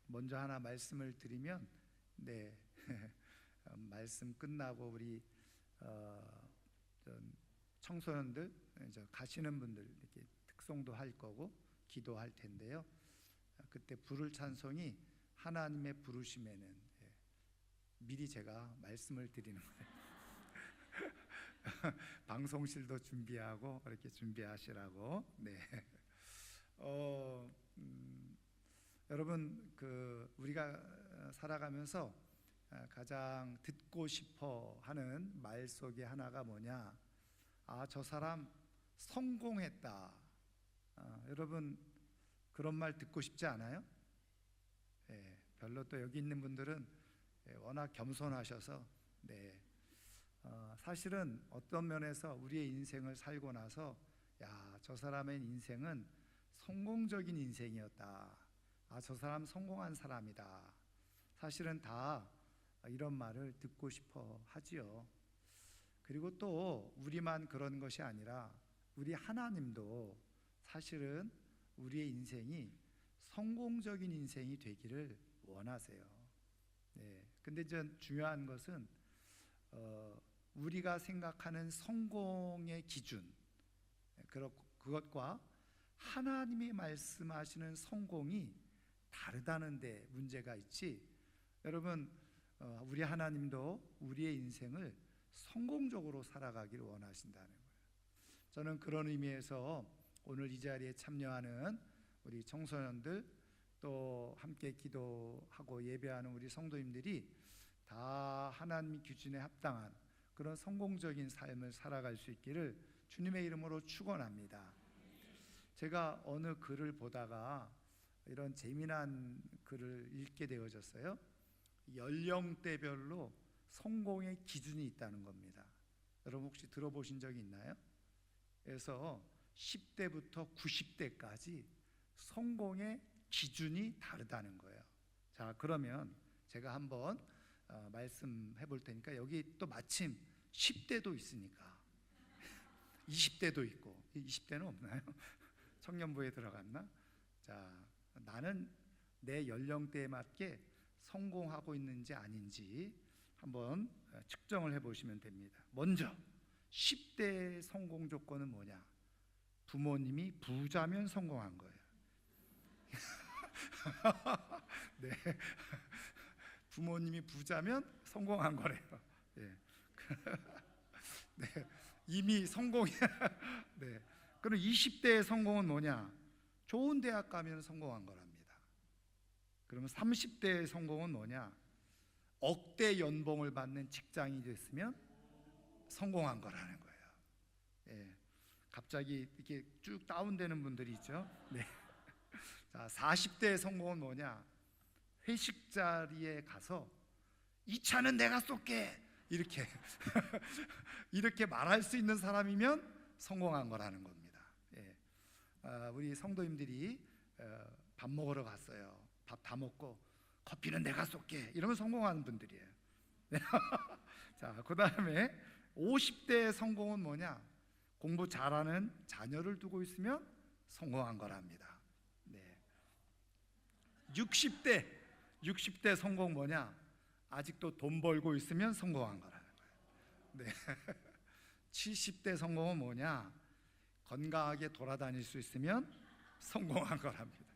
먼저 하나 말씀을 드리면, 네, 말씀 끝나고 우리 청소년들 이제 가시는 분들 이렇게 특송도 할 거고 기도할 텐데요. 그때 부를 찬송이 하나님의 부르심에는, 미리 제가 말씀을 드리는 거예요. 방송실도 준비하고 이렇게 준비하시라고. 네. 여러분, 우리가 살아가면서 가장 듣고 싶어 하는 말 속에 하나가 뭐냐? 저 사람 성공했다. 여러분, 그런 말 듣고 싶지 않아요? 별로. 또 여기 있는 분들은 워낙 겸손하셔서, 네, 사실은 어떤 면에서 우리의 인생을 살고 나서, 저 사람의 인생은 성공적인 인생이었다. 저 사람 성공한 사람이다. 사실은 다 이런 말을 듣고 싶어 하지요. 그리고 또 우리만 그런 것이 아니라 우리 하나님도 사실은 우리의 인생이 성공적인 인생이 되기를 원하세요. 근데 중요한 것은 우리가 생각하는 성공의 기준, 그것과 하나님이 말씀하시는 성공이 다르다는 데 문제가 있지. 여러분, 우리 하나님도 우리의 인생을 성공적으로 살아가기를 원하신다는 거예요. 저는 그런 의미에서 오늘 이 자리에 참여하는 우리 청소년들, 또 함께 기도하고 예배하는 우리 성도님들이 다 하나님 기준에 합당한 그런 성공적인 삶을 살아갈 수 있기를 주님의 이름으로 축원합니다. 제가 어느 글을 보다가 이런 재미난 글을 읽게 되어졌어요. 연령대별로 성공의 기준이 있다는 겁니다. 여러분 혹시 들어보신 적이 있나요? 그래서 10대부터 90대까지 성공의 기준이 다르다는 거예요. 자, 그러면 제가 한번 말씀해 볼 테니까, 여기 또 마침 10대도 있으니까 20대도 있고, 20대는 없나요? 청년부에 들어갔나? 자, 나는 내 연령대에 맞게 성공하고 있는지 아닌지 한번 측정을 해보시면 됩니다. 먼저 10대의 성공 조건은 뭐냐? 부모님이 부자면 성공한 거예요. 네, 부모님이 부자면 성공한 거래요. 네. 네, 이미 성공이. 네. 그럼 20대의 성공은 뭐냐? 좋은 대학 가면 성공한 거랍니다. 그러면 30대의 성공은 뭐냐? 억대 연봉을 받는 직장이 됐으면 성공한 거라는 거예요. 갑자기 이렇게 쭉 다운되는 분들이 있죠. 네. 자, 40대의 성공은 뭐냐? 회식 자리에 가서 이 차는 내가 쏠게, 이렇게 이렇게 말할 수 있는 사람이면 성공한 거라는 겁니다. 우리 성도님들이 밥 먹으러 갔어요. 밥 다 먹고 커피는 내가 쏠게, 이러면 성공하는 분들이에요. 자, 그 다음에 50대의 성공은 뭐냐? 공부 잘하는 자녀를 두고 있으면 성공한 거랍니다. 60대 성공 뭐냐? 아직도 돈 벌고 있으면 성공한 거라는 거예요. 70대 성공은 뭐냐? 건강하게 돌아다닐 수 있으면 성공한 거랍니다.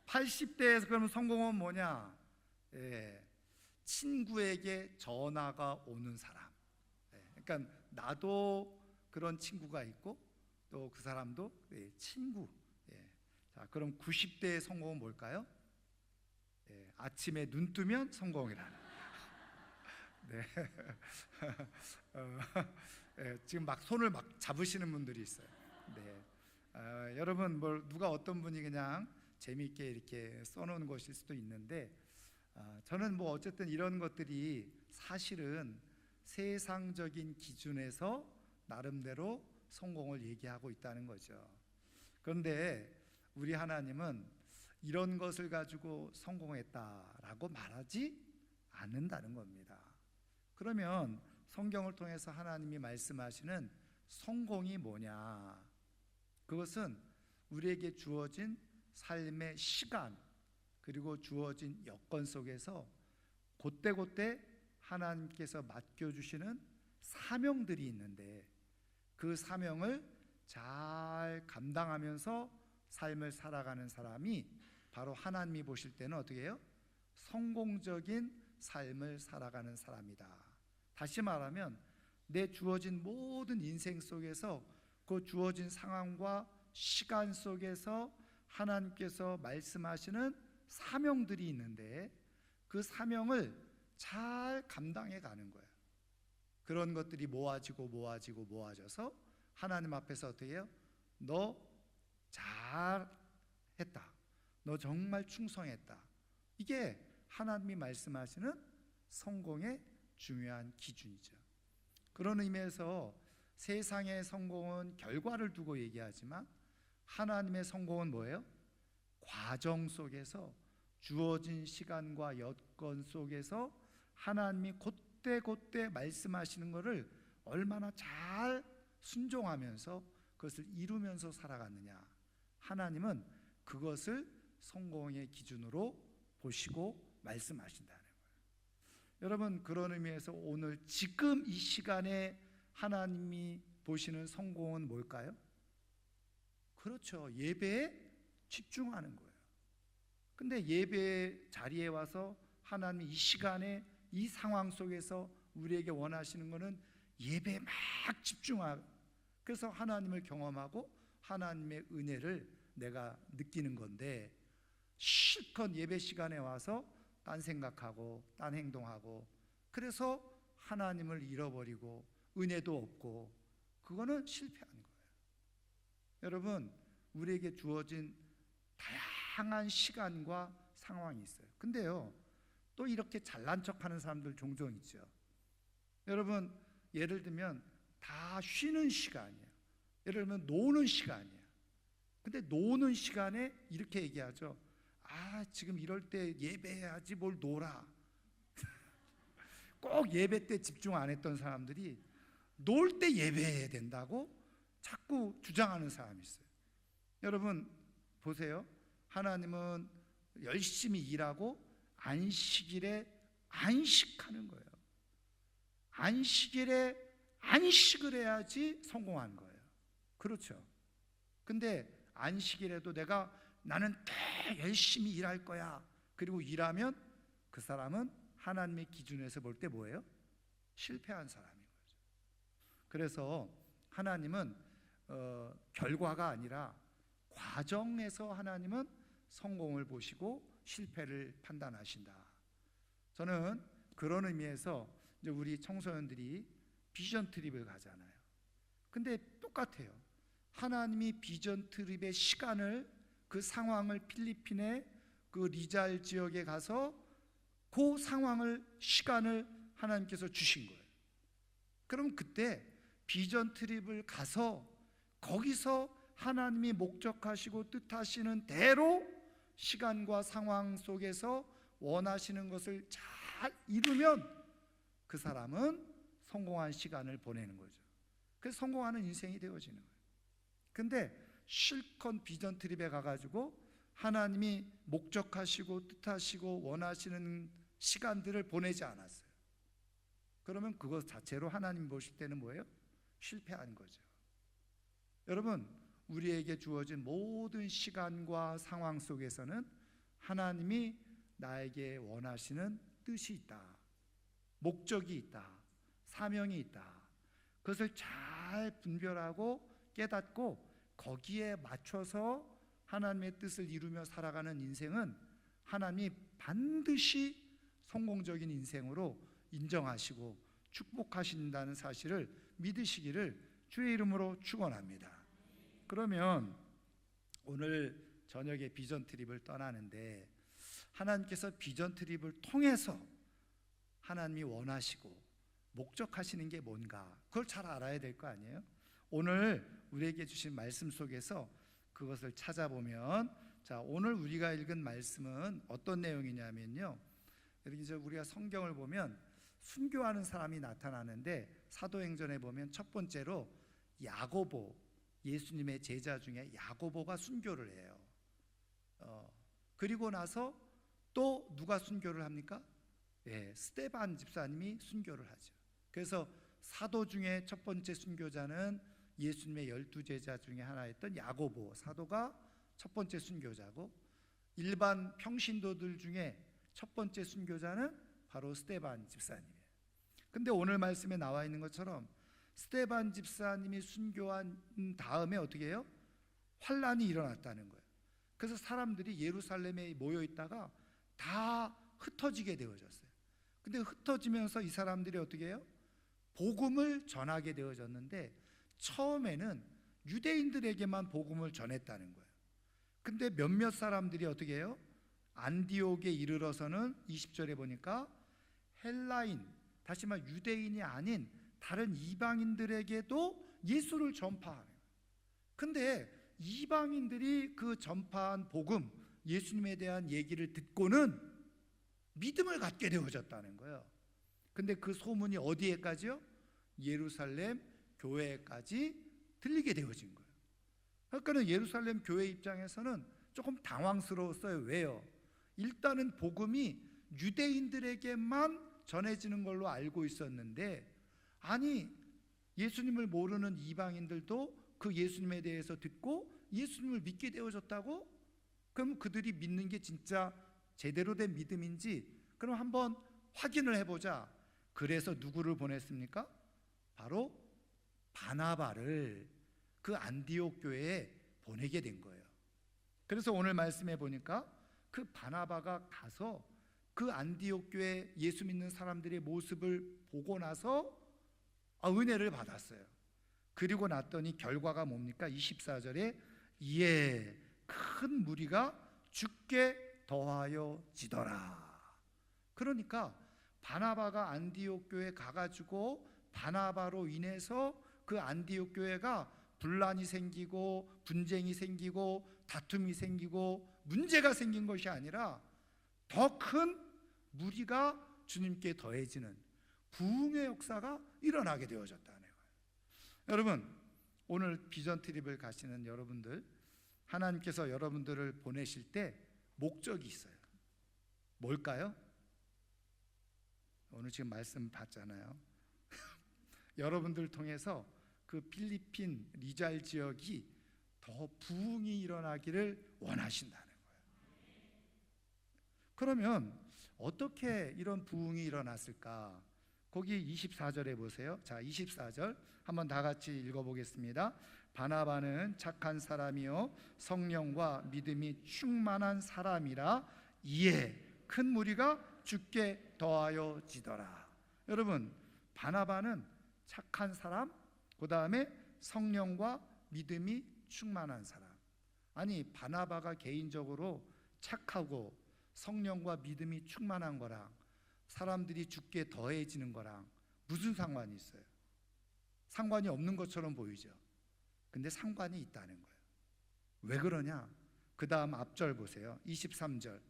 80대에서 그러면 성공은 뭐냐? 친구에게 전화가 오는 사람. 그러니까 나도 그런 친구가 있고 또 그 사람도 친구. 자, 그럼 90대의 성공은 뭘까요? 아침에 눈 뜨면 성공이라는. 지금 막 손을 막 잡으시는 분들이 있어요. 여러분, 누가 어떤 분이 그냥 재미있게 이렇게 써놓은 것일 수도 있는데, 저는 어쨌든 이런 것들이 사실은 세상적인 기준에서 나름대로 성공을 얘기하고 있다는 거죠. 그런데 우리 하나님은 이런 것을 가지고 성공했다라고 말하지 않는다는 겁니다. 그러면 성경을 통해서 하나님이 말씀하시는 성공이 뭐냐? 그것은 우리에게 주어진 삶의 시간 그리고 주어진 여건 속에서 곧대곧대 하나님께서 맡겨주시는 사명들이 있는데 그 사명을 잘 감당하면서 삶을 살아가는 사람이 바로 하나님이 보실 때는 어떻게 해요? 성공적인 삶을 살아가는 사람이다. 다시 말하면 내 주어진 모든 인생 속에서 그 주어진 상황과 시간 속에서 하나님께서 말씀하시는 사명들이 있는데 그 사명을 잘 감당해 가는 거예요. 그런 것들이 모아져서 하나님 앞에서 어떻게 해요? 너 잘했다. 너 정말 충성했다. 이게 하나님이 말씀하시는 성공의 중요한 기준이죠. 그런 의미에서 세상의 성공은 결과를 두고 얘기하지만 하나님의 성공은 뭐예요? 과정 속에서 주어진 시간과 여건 속에서 하나님이 곧대 말씀하시는 것을 얼마나 잘 순종하면서 그것을 이루면서 살아갔느냐. 하나님은 그것을 성공의 기준으로 보시고 말씀하신다는 거예요. 여러분, 그런 의미에서 오늘 지금 이 시간에 하나님이 보시는 성공은 뭘까요? 그렇죠. 예배에 집중하는 거예요. 근데 예배 자리에 와서 하나님이 이 시간에 이 상황 속에서 우리에게 원하시는 것은 예배에 막 집중하고 그래서 하나님을 경험하고 하나님의 은혜를 내가 느끼는 건데 실컷 예배 시간에 와서 딴 생각하고 딴 행동하고 그래서 하나님을 잃어버리고 은혜도 없고 그거는 실패하는 거예요. 여러분, 우리에게 주어진 다양한 시간과 상황이 있어요. 근데요, 또 이렇게 잘난 척하는 사람들 종종 있죠. 여러분, 예를 들면 다 쉬는 시간이에요. 예를 들면 노는 시간이에요. 근데 노는 시간에 이렇게 얘기하죠. 지금 이럴 때 예배해야지 뭘 놀아. 꼭 예배 때 집중 안 했던 사람들이 놀 때 예배해야 된다고 자꾸 주장하는 사람이 있어요. 여러분 보세요. 하나님은 열심히 일하고 안식일에 안식하는 거예요. 안식일에 안식을 해야지 성공한 거예요. 그렇죠. 근데 안식일에도 나는 더 열심히 일할 거야. 그리고 일하면 그 사람은 하나님의 기준에서 볼 때 뭐예요? 실패한 사람인 거죠. 그래서 하나님은 결과가 아니라 과정에서 하나님은 성공을 보시고 실패를 판단하신다. 저는 그런 의미에서 이제 우리 청소년들이 비전 트립을 가잖아요. 근데 똑같아요. 하나님이 비전 트립의 시간을 그 상황을 필리핀의 그 리잘 지역에 가서 그 상황을 시간을 하나님께서 주신 거예요. 그럼 그때 비전 트립을 가서 거기서 하나님이 목적하시고 뜻하시는 대로 시간과 상황 속에서 원하시는 것을 잘 이루면 그 사람은 성공한 시간을 보내는 거죠. 그래서 성공하는 인생이 되어지는 거예요. 근데 실컷 비전 트립에 가가지고 하나님이 목적하시고 뜻하시고 원하시는 시간들을 보내지 않았어요. 그러면 그것 자체로 하나님 보실 때는 뭐예요? 실패한 거죠. 여러분, 우리에게 주어진 모든 시간과 상황 속에서는 하나님이 나에게 원하시는 뜻이 있다. 목적이 있다. 사명이 있다. 그것을 잘 분별하고 깨닫고 거기에 맞춰서 하나님의 뜻을 이루며 살아가는 인생은 하나님이 반드시 성공적인 인생으로 인정하시고 축복하신다는 사실을 믿으시기를 주의 이름으로 축원합니다. 그러면 오늘 저녁에 비전 트립을 떠나는데 하나님께서 비전 트립을 통해서 하나님이 원하시고 목적하시는 게 뭔가 그걸 잘 알아야 될 거 아니에요? 오늘 우리에게 주신 말씀 속에서 그것을 찾아보면 오늘 우리가 읽은 말씀은 어떤 내용이냐면요, 이렇게 우리가 성경을 보면 순교하는 사람이 나타나는데 사도행전에 보면 첫 번째로 야고보 예수님의 제자 중에 야고보가 순교를 해요. 그리고 나서 또 누가 순교를 합니까? 스데반 집사님이 순교를 하죠. 그래서 사도 중에 첫 번째 순교자는 예수님의 12제자 중에 하나였던 야고보 사도가 첫 번째 순교자고, 일반 평신도들 중에 첫 번째 순교자는 바로 스데반 집사님이에요. 근데 오늘 말씀에 나와 있는 것처럼 스데반 집사님이 순교한 다음에 어떻게 해요? 환란이 일어났다는 거예요. 그래서 사람들이 예루살렘에 모여 있다가 다 흩어지게 되어졌어요. 근데 흩어지면서 이 사람들이 어떻게 해요? 복음을 전하게 되어졌는데, 처음에는 유대인들에게만 복음을 전했다는 거예요. 근데 몇몇 사람들이 어떻게 해요? 안디옥에 이르러서는 20절에 보니까 헬라인, 다시 말해 유대인이 아닌 다른 이방인들에게도 예수를 전파하는 거예요. 근데 이방인들이 그 전파한 복음, 예수님에 대한 얘기를 듣고는 믿음을 갖게 되어졌다는 거예요. 근데 그 소문이 어디에까지요? 예루살렘 교회까지 들리게 되어진 거예요. 그러니까 예루살렘 교회 입장에서는 조금 당황스러웠어요. 왜요? 일단은 복음이 유대인들에게만 전해지는 걸로 알고 있었는데, 아니 예수님을 모르는 이방인들도 그 예수님에 대해서 듣고 예수님을 믿게 되어졌다고? 그럼 그들이 믿는 게 진짜 제대로 된 믿음인지 그럼 한번 확인을 해보자. 그래서 누구를 보냈습니까? 바로 바나바를 그 안디옥 교회에 보내게 된 거예요. 그래서 오늘 말씀해 보니까 그 바나바가 가서 그 안디옥 교회 예수 믿는 사람들의 모습을 보고 나서 은혜를 받았어요. 그리고 났더니 결과가 뭡니까? 24절에 이에 큰 무리가 주께 더하여 지더라. 그러니까 바나바가 안디옥 교회에 가가지고 바나바로 인해서 그 안디옥 교회가 분란이 생기고 분쟁이 생기고 다툼이 생기고 문제가 생긴 것이 아니라 더 큰 무리가 주님께 더해지는 부흥의 역사가 일어나게 되어졌다는 거예요. 여러분, 오늘 비전 트립을 가시는 여러분들, 하나님께서 여러분들을 보내실 때 목적이 있어요. 뭘까요? 오늘 지금 말씀 봤잖아요. 여러분들 통해서 그 필리핀 리잘 지역이 더 부흥이 일어나기를 원하신다는 거예요. 그러면 어떻게 이런 부흥이 일어났을까? 거기 24절에 보세요. 자, 24절 한번 다 같이 읽어보겠습니다. 바나바는 착한 사람이요 성령과 믿음이 충만한 사람이라 이에 큰 무리가 주께 더하여 지더라. 여러분, 바나바는 착한 사람, 그 다음에 성령과 믿음이 충만한 사람. 아니, 바나바가 개인적으로 착하고 성령과 믿음이 충만한 거랑 사람들이 주께 더해지는 거랑 무슨 상관이 있어요? 상관이 없는 것처럼 보이죠. 근데 상관이 있다는 거예요. 왜 그러냐? 그 다음 앞절 보세요. 23절.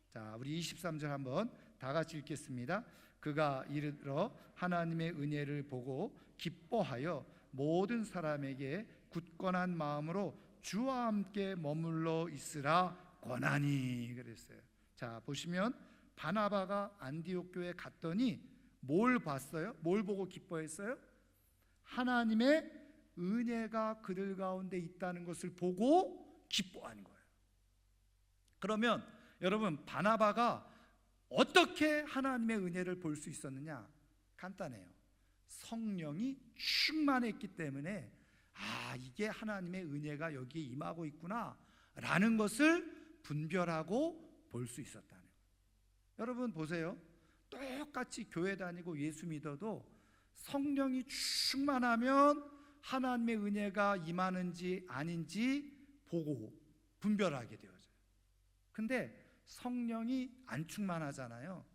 자, 우리 23절 한번 다 같이 읽겠습니다. 그가 이르러 하나님의 은혜를 보고 기뻐하여 모든 사람에게 굳건한 마음으로 주와 함께 머물러 있으라 권하니 그랬어요. 자, 보시면 바나바가 안디옥 교회에 갔더니 뭘 봤어요? 뭘 보고 기뻐했어요? 하나님의 은혜가 그들 가운데 있다는 것을 보고 기뻐하는 거예요. 그러면 여러분, 바나바가 어떻게 하나님의 은혜를 볼 수 있었느냐? 간단해요. 성령이 충만했기 때문에 이게 하나님의 은혜가 여기에 임하고 있구나 라는 것을 분별하고 볼 수 있었다는 거예요. 여러분 보세요. 똑같이 교회 다니고 예수 믿어도 성령이 충만하면 하나님의 은혜가 임하는지 아닌지 보고 분별하게 되어져요. 근데 성령이 안 충만하잖아요.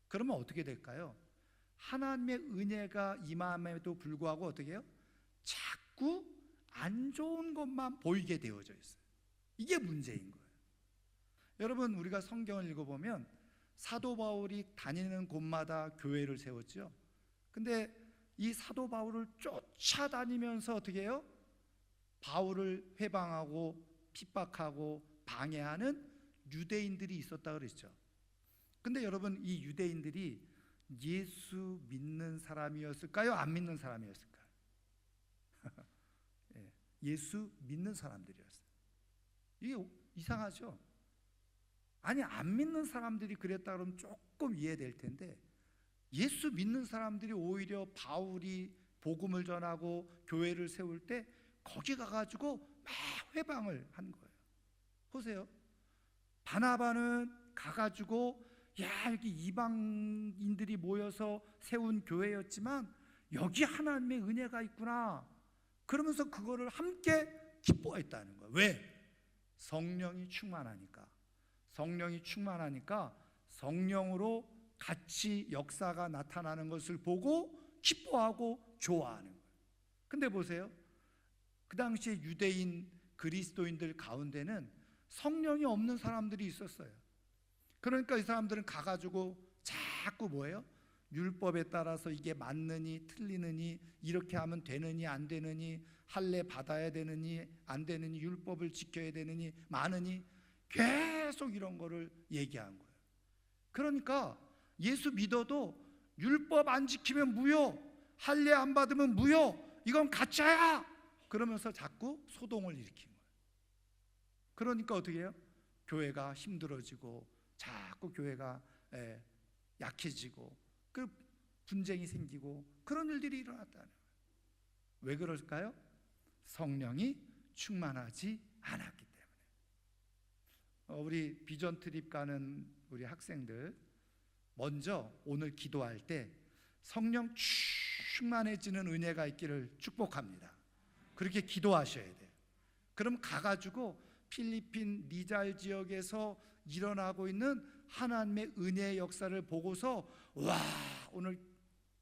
그러면 어떻게 될까요? 하나님의 은혜가 임함에도 불구하고 어떻게 해요? 자꾸 안 좋은 것만 보이게 되어져 있어요. 이게 문제인 거예요. 여러분, 우리가 성경을 읽어보면 사도 바울이 다니는 곳마다 교회를 세웠죠. 근데 이 사도 바울을 쫓아다니면서 어떻게 해요? 바울을 회방하고 핍박하고 방해하는 유대인들이 있었다 그랬죠. 근데 여러분, 이 유대인들이 예수 믿는 사람이었을까요? 안 믿는 사람이었을까요? 예, 예수 믿는 사람들이었어요. 이게 이상하죠? 아니, 안 믿는 사람들이 그랬다 그러면 조금 이해될 텐데, 예수 믿는 사람들이 오히려 바울이 복음을 전하고 교회를 세울 때 거기 가가지고 막 회방을 한 거예요. 보세요. 바나바는 가가지고 여기 이방인들이 모여서 세운 교회였지만 여기 하나님의 은혜가 있구나, 그러면서 그거를 함께 기뻐했다는 거예요. 왜? 성령이 충만하니까. 성령이 충만하니까 성령으로 같이 역사가 나타나는 것을 보고 기뻐하고 좋아하는 거예요. 근데 보세요, 그 당시에 유대인 그리스도인들 가운데는 성령이 없는 사람들이 있었어요. 그러니까 이 사람들은 가가지고 자꾸 뭐예요? 율법에 따라서 이게 맞느니 틀리느니, 이렇게 하면 되느니 안 되느니, 할례 받아야 되느니 안 되느니, 율법을 지켜야 되느니 마느니, 계속 이런 거를 얘기한 거예요. 그러니까 예수 믿어도 율법 안 지키면 무효, 할례 안 받으면 무효, 이건 가짜야, 그러면서 자꾸 소동을 일으킨 거예요. 그러니까 어떻게 해요? 교회가 힘들어지고 자꾸 교회가 약해지고 그 분쟁이 생기고 그런 일들이 일어났다는 거예요. 왜 그럴까요? 성령이 충만하지 않았기 때문에. 우리 비전 트립 가는 우리 학생들, 먼저 오늘 기도할 때 성령 충만해지는 은혜가 있기를 축복합니다. 그렇게 기도하셔야 돼요. 그럼 가가지고 필리핀 니잘 지역에서 일어나고 있는 하나님의 은혜의 역사를 보고서, 와, 오늘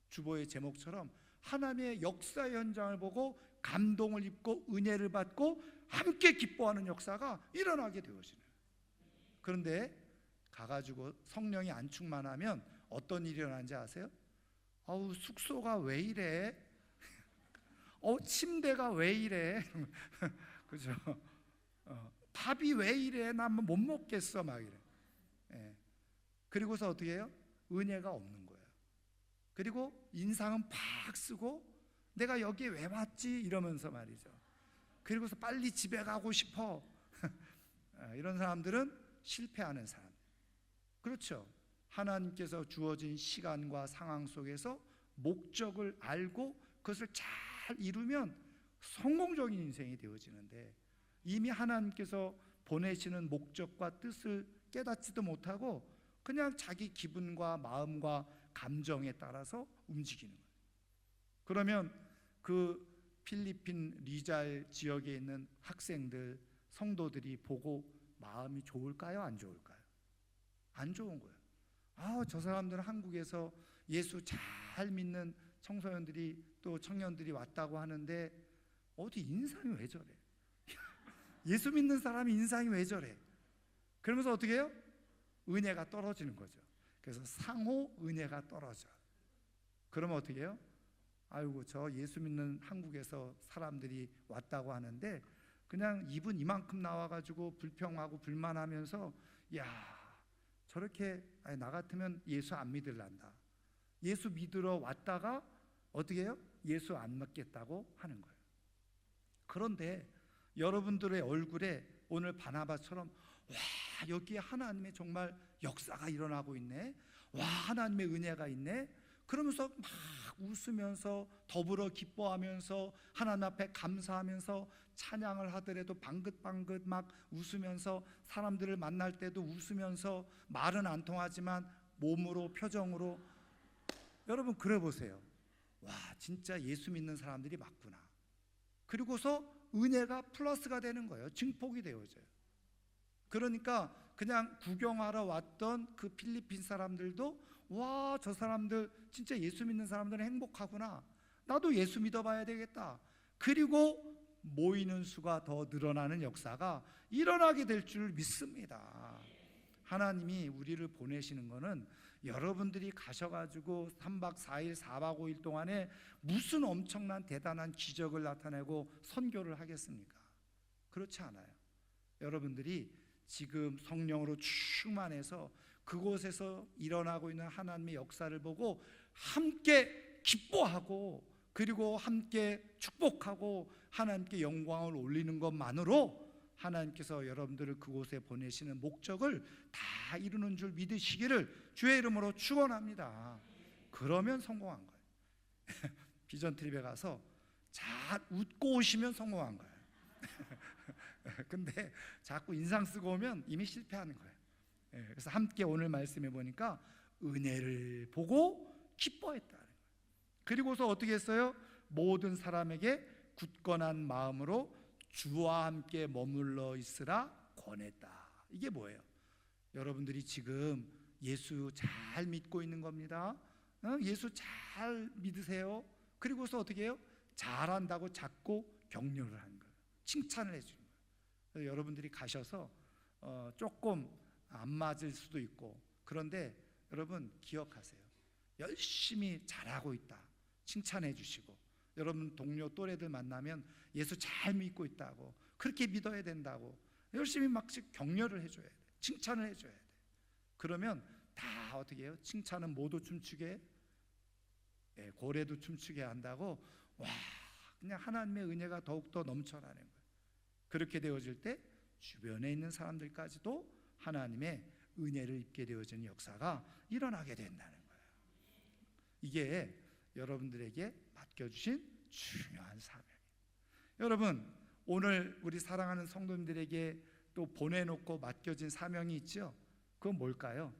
주보의 제목처럼 하나님의 역사 현장을 보고 감동을 입고 은혜를 받고 함께 기뻐하는 역사가 일어나게 되어지네요. 그런데 가가지고 성령이 안 충만하면 어떤 일이 일어나는지 아세요? 숙소가 왜 이래? 침대가 왜 이래? 그죠? 밥이 왜 이래? 나 못 먹겠어, 막 이래. 그리고서 어떻게 해요? 은혜가 없는 거예요. 그리고 인상은 팍 쓰고 내가 여기에 왜 왔지? 이러면서 말이죠. 그리고서 빨리 집에 가고 싶어. 이런 사람들은 실패하는 사람. 그렇죠? 하나님께서 주어진 시간과 상황 속에서 목적을 알고 그것을 잘 이루면 성공적인 인생이 되어지는데, 이미 하나님께서 보내시는 목적과 뜻을 깨닫지도 못하고 그냥 자기 기분과 마음과 감정에 따라서 움직이는 거예요. 그러면 그 필리핀 리잘 지역에 있는 학생들, 성도들이 보고 마음이 좋을까요? 안 좋을까요? 안 좋은 거예요. 저 사람들은 한국에서 예수 잘 믿는 청소년들이 또 청년들이 왔다고 하는데 어디 인상이 왜 저래? 예수 믿는 사람이 인상이 왜 저래? 그러면서 어떻게 해요? 은혜가 떨어지는 거죠. 그래서 상호 은혜가 떨어져. 그러면 어떻게 해요? 아이고, 저 예수 믿는 한국에서 사람들이 왔다고 하는데 그냥 입은 이만큼 나와가지고 불평하고 불만하면서, 야, 저렇게 나 같으면 예수 안 믿을란다. 예수 믿으러 왔다가 어떻게 해요? 예수 안 믿겠다고 하는 거예요. 그런데 여러분들의 얼굴에 오늘 바나바처럼, 와, 여기에 하나님의 정말 역사가 일어나고 있네, 와, 하나님의 은혜가 있네, 그러면서 막 웃으면서 더불어 기뻐하면서 하나님 앞에 감사하면서 찬양을 하더라도 방긋방긋 막 웃으면서, 사람들을 만날 때도 웃으면서, 말은 안 통하지만 몸으로 표정으로, 여러분 그래 보세요. 와, 진짜 예수 믿는 사람들이 맞구나. 그리고서 은혜가 플러스가 되는 거예요. 증폭이 되어져요. 그러니까 그냥 구경하러 왔던 그 필리핀 사람들도, 와, 저 사람들 진짜 예수 믿는 사람들은 행복하구나, 나도 예수 믿어봐야 되겠다. 그리고 모이는 수가 더 늘어나는 역사가 일어나게 될 줄 믿습니다. 하나님이 우리를 보내시는 거는 여러분들이 가셔가지고 3박 4일 4박 5일 동안에 무슨 엄청난 대단한 기적을 나타내고 선교를 하겠습니까? 그렇지 않아요. 여러분들이 지금 성령으로 충만해서 그곳에서 일어나고 있는 하나님의 역사를 보고 함께 기뻐하고, 그리고 함께 축복하고 하나님께 영광을 올리는 것만으로 하나님께서 여러분들을 그곳에 보내시는 목적을 다 이루는 줄 믿으시기를 주의 이름으로 축원합니다. 그러면 성공한 거예요. 비전 트립에 가서 잘 웃고 오시면 성공한 거예요. 근데 자꾸 인상 쓰고 오면 이미 실패하는 거예요. 그래서 함께 오늘 말씀해 보니까 은혜를 보고 기뻐했다는 거예요. 그리고서 어떻게 했어요? 모든 사람에게 굳건한 마음으로 주와 함께 머물러 있으라 권했다. 이게 뭐예요? 여러분들이 지금 예수 잘 믿고 있는 겁니다. 예수 잘 믿으세요. 그리고서 어떻게 해요? 잘한다고 자꾸 격려를 하는 거예요. 칭찬을 해주는 거예요. 그래서 여러분들이 가셔서 조금 안 맞을 수도 있고, 그런데 여러분 기억하세요. 열심히 잘하고 있다 칭찬해 주시고, 여러분 동료 또래들 만나면 예수 잘 믿고 있다고, 그렇게 믿어야 된다고 열심히 막 격려를 해줘야 돼. 칭찬을 해줘야 돼. 그러면 다 어떻게 해요? 칭찬은 모두 춤추게, 고래도 춤추게 한다고. 와, 그냥 하나님의 은혜가 더욱더 넘쳐나는 거예요. 그렇게 되어질 때 주변에 있는 사람들까지도 하나님의 은혜를 입게 되어지는 역사가 일어나게 된다는 거예요. 이게 여러분들에게 맡겨주신 중요한 사명이에요. 여러분, 오늘 우리 사랑하는 성도님들에게 또 보내놓고 맡겨진 사명이 있죠. 그건 뭘까요?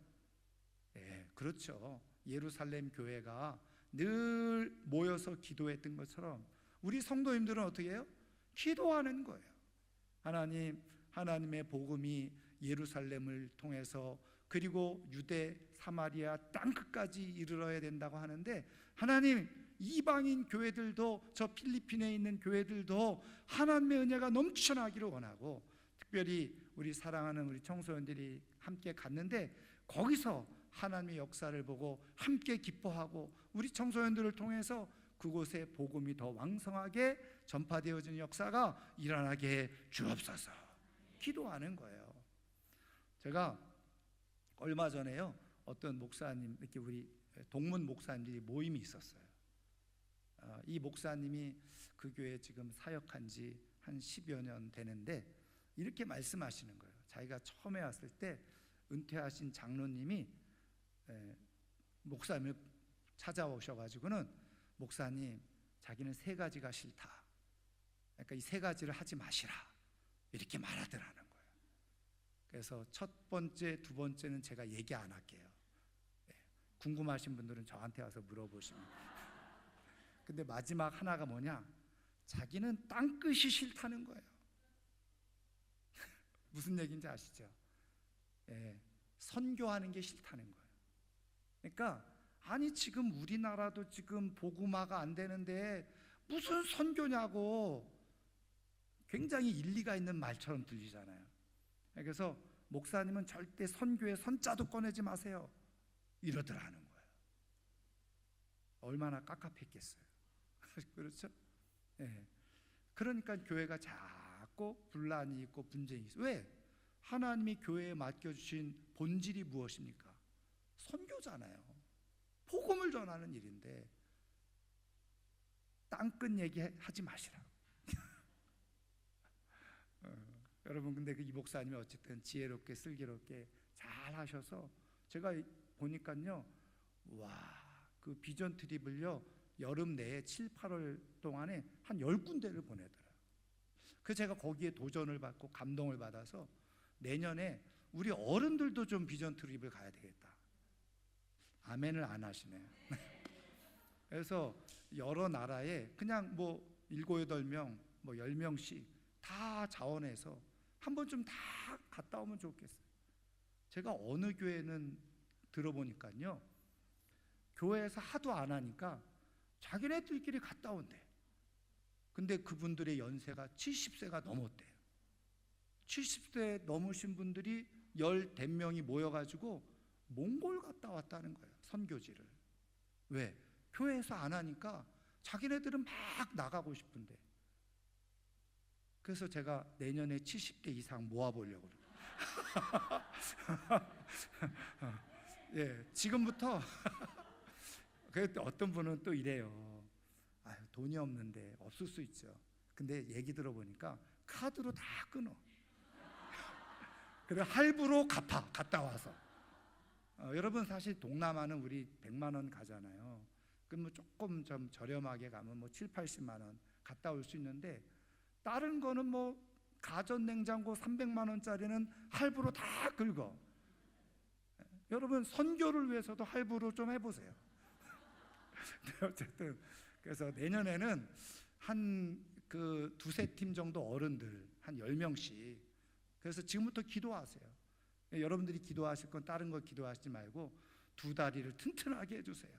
그렇죠. 예루살렘 교회가 늘 모여서 기도했던 것처럼 우리 성도님들은 어떻게 해요? 기도하는 거예요. 하나님, 하나님의 복음이 예루살렘을 통해서 그리고 유대, 사마리아 땅끝까지 이르러야 된다고 하는데, 하나님, 이방인 교회들도, 저 필리핀에 있는 교회들도 하나님의 은혜가 넘쳐나기를 원하고, 특별히 우리 사랑하는 우리 청소년들이 함께 갔는데 거기서 하나님의 역사를 보고 함께 기뻐하고 우리 청소년들을 통해서 그곳에 복음이 더 왕성하게 전파되어지는 역사가 일어나게 해 주옵소서 기도하는 거예요. 제가 얼마 전에요, 어떤 목사님, 이렇게 우리 동문 목사님들이 모임이 있었어요. 이 목사님이 그 교회에 지금 사역한 지 한 10여 년 되는데 이렇게 말씀하시는 거예요. 자기가 처음에 왔을 때 은퇴하신 장로님이 목사님을 찾아오셔가지고는, 목사님, 자기는 3가지가 싫다. 그러니까 이 3가지를 하지 마시라. 이렇게 말하더라는 거예요. 그래서 첫 번째, 두 번째는 제가 얘기 안 할게요. 궁금하신 분들은 저한테 와서 물어보시면. 근데 마지막 하나가 뭐냐? 자기는 땅끝이 싫다는 거예요. 무슨 얘기인지 아시죠? 선교하는 게 싫다는 거예요. 그러니까 아니 지금 우리나라도 지금 복음화가 안 되는데 무슨 선교냐고, 굉장히 일리가 있는 말처럼 들리잖아요. 그래서 목사님은 절대 선교에 선자도 꺼내지 마세요 이러더라는 거예요. 얼마나 깝깝했겠어요. 그렇죠? 그러니까 교회가 자꾸 분란이 있고 분쟁이 있어요. 왜? 하나님이 교회에 맡겨주신 본질이 무엇입니까? 선교잖아요. 복음을 전하는 일인데 땅끝 얘기하지 마시라고. 여러분, 근데 이 목사님이 어쨌든 지혜롭게 슬기롭게 잘 하셔서 제가 보니까요, 와, 그 비전 트립을요 여름 내에 7, 8월 동안에 한 10군데를 보내더라고요. 그래서 제가 거기에 도전을 받고 감동을 받아서 내년에 우리 어른들도 좀 비전 트립을 가야 되겠다. 아멘을 안 하시네요. 그래서 여러 나라에 그냥 뭐 7, 8명, 뭐 10명씩 다 자원해서 한번 좀 다 갔다 오면 좋겠어요. 제가 어느 교회는 들어보니까요, 교회에서 하도 안 하니까 자기네들끼리 갔다 온대. 근데 그분들의 연세가 70세가 넘었대요. 70세 넘으신 분들이 10명이 모여가지고 몽골 갔다 왔다는 거예요. 선교지를. 왜? 교회에서 안 하니까 자기네들은 막 나가고 싶은데. 그래서 제가 내년에 70대 이상 모아보려고 그래요. 예, 지금부터. 그때 어떤 분은 또 이래요. 아유, 돈이 없는데. 없을 수 있죠. 근데 얘기 들어보니까 카드로 다 끊어. 그래 할부로 갚아, 갔다 와서. 여러분 사실 동남아는 우리 100만 원 가잖아요. 그럼 뭐 조금 좀 저렴하게 가면 뭐 7, 80만 원 갔다 올 수 있는데, 다른 거는 뭐 가전냉장고 300만 원짜리는 할부로 다 긁어. 여러분 선교를 위해서도 할부로 좀 해보세요. 네, 어쨌든 그래서 내년에는 한 그 두세 팀 정도 어른들 한 10명씩. 그래서 지금부터 기도하세요. 여러분들이 기도하실 건 다른 거 기도하시지 말고 두 다리를 튼튼하게 해주세요.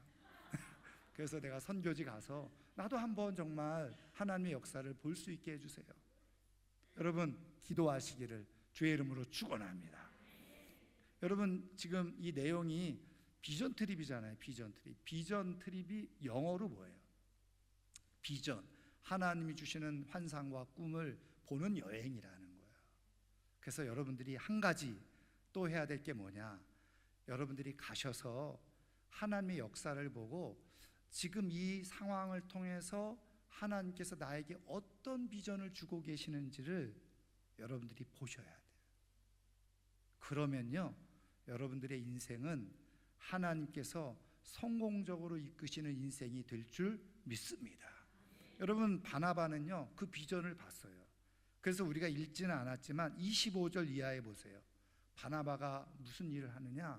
그래서 내가 선교지 가서 나도 한번 정말 하나님의 역사를 볼 수 있게 해주세요. 여러분 기도하시기를 주의 이름으로 축원합니다. 여러분 지금 이 내용이 비전 트립이잖아요. 비전 트립. 비전 트립이 영어로 뭐예요? 비전. 하나님이 주시는 환상과 꿈을 보는 여행이라는 거예요. 그래서 여러분들이 한 가지 또 해야 될 게 뭐냐? 여러분들이 가셔서 하나님의 역사를 보고 지금 이 상황을 통해서 하나님께서 나에게 어떤 비전을 주고 계시는지를 여러분들이 보셔야 돼요. 그러면요, 여러분들의 인생은 하나님께서 성공적으로 이끄시는 인생이 될 줄 믿습니다. 여러분 바나바는요 그 비전을 봤어요. 그래서 우리가 읽지는 않았지만 25절 이하에 보세요. 바나바가 무슨 일을 하느냐?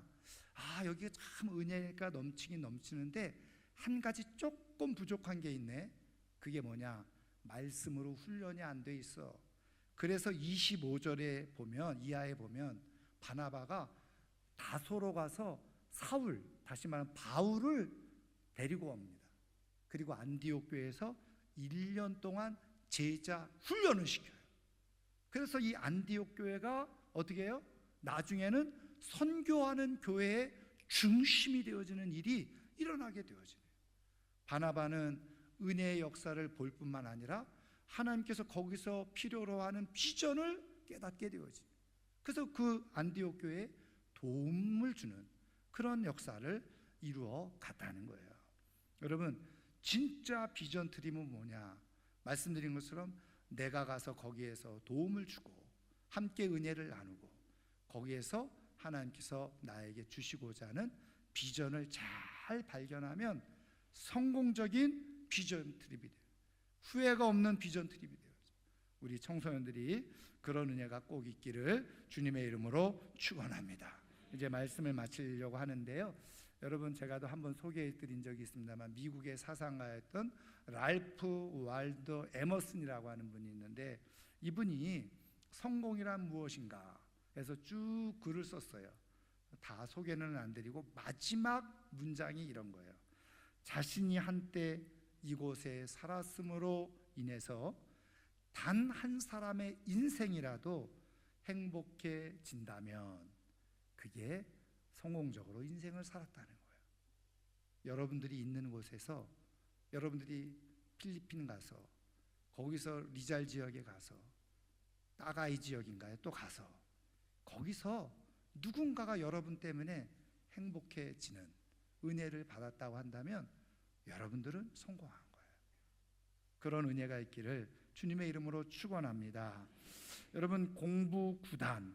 여기가 참 은혜가 넘치긴 넘치는데 한 가지 조금 부족한 게 있네. 그게 뭐냐? 말씀으로 훈련이 안 돼 있어. 그래서 25절에 보면, 이하에 보면 바나바가 다소로 가서 사울, 다시 말하면 바울을 데리고 옵니다. 그리고 안디옥 교회에서 1년 동안 제자 훈련을 시켜요. 그래서 이 안디옥 교회가 어떻게 해요? 나중에는 선교하는 교회의 중심이 되어지는 일이 일어나게 되어지네요. 바나바는 은혜의 역사를 볼 뿐만 아니라 하나님께서 거기서 필요로 하는 비전을 깨닫게 되어집니다. 그래서 그 안디옥 교회에 도움을 주는 그런 역사를 이루어 갔다는 거예요. 여러분 진짜 비전 트립은 뭐냐? 말씀드린 것처럼 내가 가서 거기에서 도움을 주고 함께 은혜를 나누고 거기에서 하나님께서 나에게 주시고자 하는 비전을 잘 발견하면 성공적인 비전 트립이 돼요. 후회가 없는 비전 트립이 돼요. 우리 청소년들이 그런 은혜가 꼭 있기를 주님의 이름으로 축원합니다. 이제 말씀을 마치려고 하는데요. 여러분 제가 또 한번 소개해 드린 적이 있습니다만 미국의 사상가였던 랄프 월더 에머슨이라고 하는 분이 있는데 이분이 성공이란 무엇인가 해서 쭉 글을 썼어요. 다 소개는 안 드리고 마지막 문장이 이런 거예요. 자신이 한때 이곳에 살았음으로 인해서 단 한 사람의 인생이라도 행복해진다면 그게 성공적으로 인생을 살았다는 거예요. 여러분들이 있는 곳에서 여러분들이 필리핀 가서 거기서 리잘 지역에 가서 따가이 지역인가요? 또 가서 거기서 누군가가 여러분 때문에 행복해지는 은혜를 받았다고 한다면 여러분들은 성공한 거예요. 그런 은혜가 있기를 주님의 이름으로 축원합니다. 여러분 공부 9단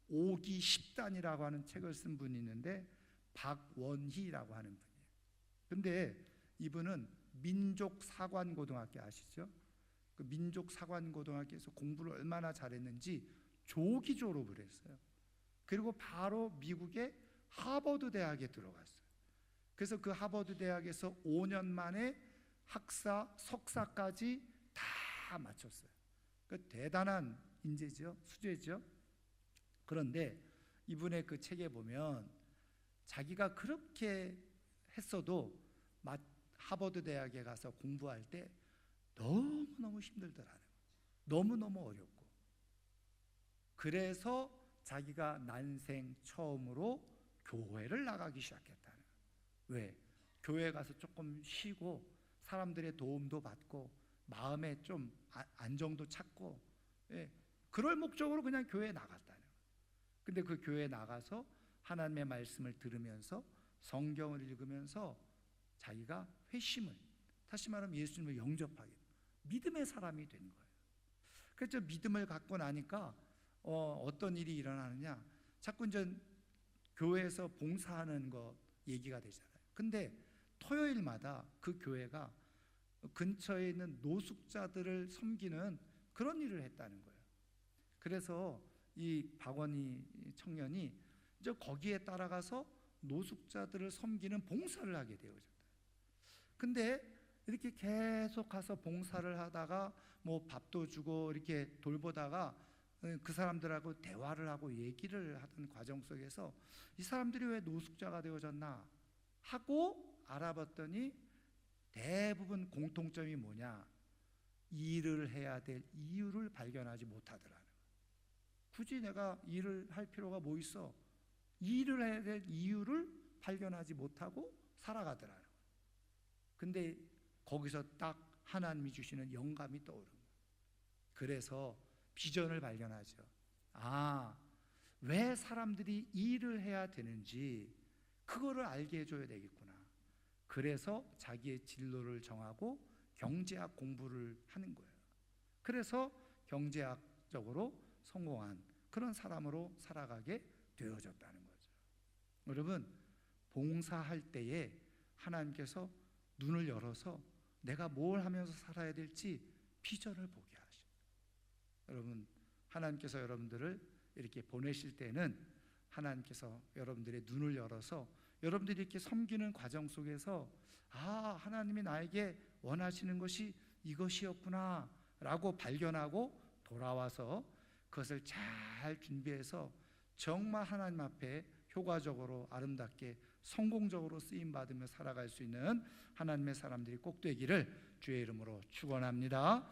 5기 10단이라고 하는 책을 쓴 분이 있는데 박원희라고 하는 분이에요. 근데 이분은 민족사관고등학교 아시죠? 그 민족사관고등학교에서 공부를 얼마나 잘했는지 조기 졸업을 했어요. 그리고 바로 미국의 하버드 대학에 들어갔어요. 그래서 그 하버드 대학에서 5년 만에 학사, 석사까지 다 마쳤어요. 그 대단한 인재죠, 수재죠. 그런데 이분의 그 책에 보면 자기가 그렇게 했어도 하버드 대학에 가서 공부할 때 너무너무 힘들더라는 거예요. 너무너무 어렵고. 그래서 자기가 난생 처음으로 교회를 나가기 시작했다는 거예요. 왜? 교회 가서 조금 쉬고 사람들의 도움도 받고 마음에 좀 안정도 찾고, 그럴 목적으로 그냥 교회에 나갔다는 거예요. 근데 그 교회에 나가서 하나님의 말씀을 들으면서 성경을 읽으면서 자기가 회심을, 다시 말하면 예수님을 영접하게, 믿음의 사람이 된 거예요. 그래서 믿음을 갖고 나니까 어떤 일이 일어나느냐, 자꾸 이제 교회에서 봉사하는 거 얘기가 되잖아요. 근데 토요일마다 그 교회가 근처에 있는 노숙자들을 섬기는 그런 일을 했다는 거예요. 그래서 이 박원희 청년이 이제 거기에 따라가서 노숙자들을 섬기는 봉사를 하게 되어졌다. 근데 이렇게 계속 가서 봉사를 하다가 뭐 밥도 주고 이렇게 돌보다가 그 사람들하고 대화를 하고 얘기를 하던 과정 속에서 이 사람들이 왜 노숙자가 되어졌나 하고 알아봤더니 대부분 공통점이 뭐냐, 일을 해야 될 이유를 발견하지 못하더라는 거예요. 굳이 내가 일을 할 필요가 뭐 있어? 일을 해야 될 이유를 발견하지 못하고 살아가더라는 거예요. 근데 거기서 딱 하나님이 주시는 영감이 떠오른 거예요. 그래서 비전을 발견하죠. 왜 사람들이 일을 해야 되는지 그거를 알게 해줘야 되겠구나. 그래서 자기의 진로를 정하고 경제학 공부를 하는 거예요. 그래서 경제학적으로 성공한 그런 사람으로 살아가게 되어졌다는 거죠. 여러분, 봉사할 때에 하나님께서 눈을 열어서 내가 뭘 하면서 살아야 될지 비전을 보게 하셔요. 여러분, 하나님께서 여러분들을 이렇게 보내실 때는 하나님께서 여러분들의 눈을 열어서 여러분들이 이렇게 섬기는 과정 속에서 하나님이 나에게 원하시는 것이 이것이었구나 라고 발견하고 돌아와서 그것을 잘 준비해서 정말 하나님 앞에 효과적으로 아름답게 성공적으로 쓰임받으며 살아갈 수 있는 하나님의 사람들이 꼭 되기를 주의 이름으로 축원합니다.